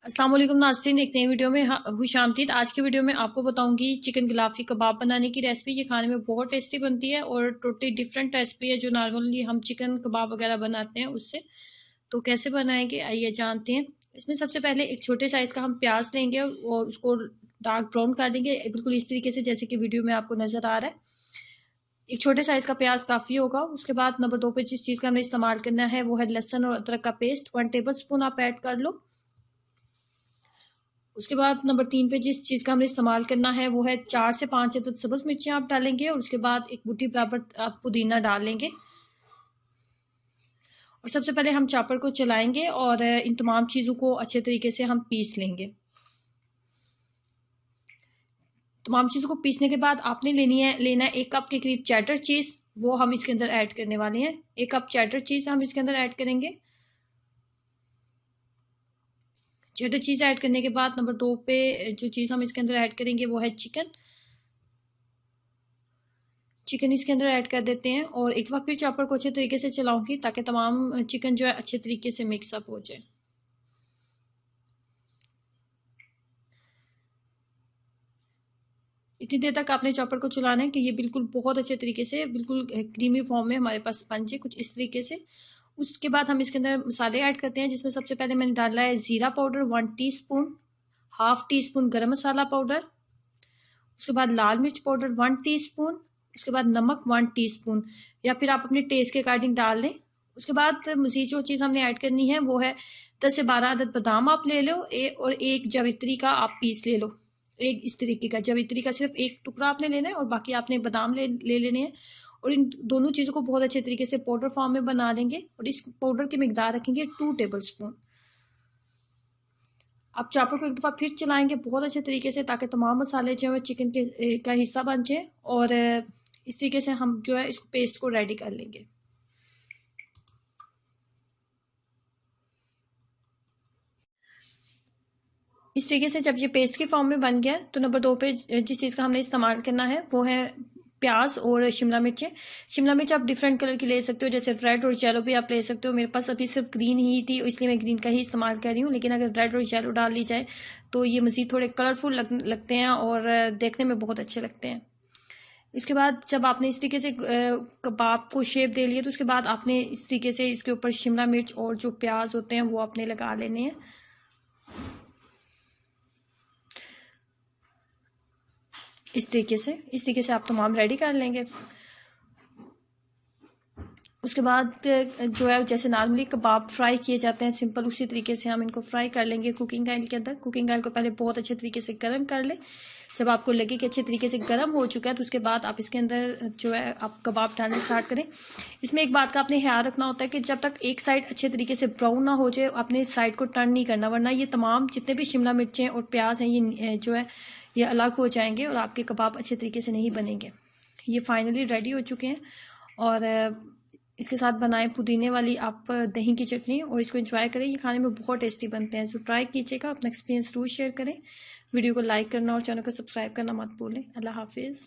अस्सलाम वालेकुम नाज़रीन, एक नई वीडियो में खुशामदीद। आज की वीडियो में आपको बताऊंगी चिकन गिलाफी कबाब बनाने की रेसिपी। ये खाने में बहुत टेस्टी बनती है और टोटली डिफरेंट रेसिपी है जो नॉर्मली हम चिकन कबाब वगैरह बनाते हैं उससे। तो कैसे बनाएंगे आइए जानते हैं। इसमें सबसे पहले एक छोटे साइज़ का हम प्याज लेंगे और उसको डार्क ब्राउन कर देंगे बिल्कुल इस तरीके से जैसे कि वीडियो में आपको नज़र आ रहा है। एक छोटे साइज़ का प्याज काफ़ी होगा। उसके बाद नंबर 2 पे जिस चीज़ का हमें इस्तेमाल करना है वो है लहसुन और अदरक का पेस्ट 1 टेबल स्पून आप ऐड कर लो। उसके बाद नंबर 3 पे जिस चीज़ का हमने इस्तेमाल करना है वो है 4 से 5 अदद सब्ज़ मिर्चें आप डालेंगे और उसके बाद एक मुट्ठी बराबर आप पुदीना डाल लेंगे। और सबसे पहले हम चॉपर को चलाएंगे और इन तमाम चीज़ों को अच्छे तरीके से हम पीस लेंगे। तमाम चीज़ों को पीसने के बाद आपने लेना है 1 कप के करीब चेडर चीज़, वो हम इसके अंदर ऐड करने वाले हैं। 1 कप चेडर चीज़ हम इसके अंदर ऐड करेंगे। चेडर चीज़ ऐड करने के बाद नंबर 2 पे जो चीज़ हम इसके अंदर ऐड करेंगे वो है चिकन इसके अंदर ऐड कर देते हैं और एक बार फिर चॉपर को अच्छे तरीके से चलाऊंगी ताकि तमाम चिकन जो है अच्छे तरीके से मिक्सअप हो जाए। इतनी देर तक आपने चॉपर को चलाना है कि ये बिल्कुल बहुत अच्छे तरीके से बिल्कुल क्रीमी फॉर्म में हमारे पास बन जाए कुछ इस तरीके से। उसके बाद हम इसके अंदर मसाले ऐड करते हैं जिसमें सबसे पहले मैंने डाला है ज़ीरा powder 1 teaspoon, half tea spoon गर्म मसाला पाउडर, उसके बाद लाल मिर्च पाउडर 1 टीस्पून, उसके बाद नमक 1 टीस्पून या फिर आप अपने टेस्ट के अकॉर्डिंग डाल लें। उसके बाद मज़ीद जो चीज़ हमने ऐड करनी है वो है 10 से 12 अदद बादाम आप ले लो और एक जावित्री का आप पीस ले लो। एक इस तरीके का जावित्री का सिर्फ एक टुकड़ा आपने लेना है और बाकी आपने बादाम ले लेने हैं और इन दोनों चीज़ों को बहुत अच्छे तरीके से पाउडर फॉर्म में बना लेंगे और इस पाउडर की मिकदार रखेंगे 2 टेबल स्पून। आप चॉपर को एक दफ़ा फिर चलाएंगे बहुत अच्छे तरीके से ताकि तमाम मसाले जो है चिकन के का हिस्सा बन जाए और इस तरीके से हम जो है इसको पेस्ट को रेडी कर लेंगे। इस तरीके से जब ये पेस्ट की फॉर्म में बन गया तो नंबर 2 पे जिस चीज़ का हमने इस्तेमाल करना है वो है प्याज और शिमला मिर्चें। शिमला मिर्च आप डिफरेंट कलर की ले सकते हो जैसे रेड और येलो भी आप ले सकते हो। मेरे पास अभी सिर्फ ग्रीन ही थी इसलिए मैं ग्रीन का ही इस्तेमाल कर रही हूँ, लेकिन अगर रेड और येलो डाल ली जाए तो ये मज़ीद थोड़े कलरफुल लगते हैं और देखने में बहुत अच्छे लगते हैं। इसके बाद जब आपने इस तरीके से कबाब को शेप दे लिया तो उसके बाद आपने इस तरीके से इसके ऊपर शिमला मिर्च और जो प्याज होते हैं वो आपने लगा लेने हैं। इस तरीके से आप तमाम रेडी कर लेंगे। उसके बाद जो है जैसे नॉर्मली कबाब फ्राई किए जाते हैं सिंपल उसी तरीके से हम इनको फ्राई कर लेंगे कुकिंग ऑयल के अंदर। कुकिंग ऑयल को पहले बहुत अच्छे तरीके से गर्म कर लें। जब आपको लगे कि अच्छे तरीके से गर्म हो चुका है तो उसके बाद आप इसके अंदर जो है आप कबाब डालना स्टार्ट करें। इसमें एक बात का आपने ख्याल रखना होता है कि जब तक एक साइड अच्छे तरीके से ब्राउन ना हो जाए अपने साइड को टर्न नहीं करना, वरना ये तमाम जितने भी शिमला मिर्चें और प्याज हैं ये जो है ये अलग हो जाएंगे और आपके कबाब अच्छे तरीके से नहीं बनेंगे। ये फाइनली रेडी हो चुके हैं और इसके साथ बनाएं पुदीने वाली आप दही की चटनी और इसको एंजॉय करें। ये खाने में बहुत टेस्टी बनते हैं, सो ट्राई कीजिएगा। अपना एक्सपीरियंस जरूर शेयर करें। वीडियो को लाइक करना और चैनल को सब्सक्राइब करना मत भूलें। अल्लाह हाफिज़।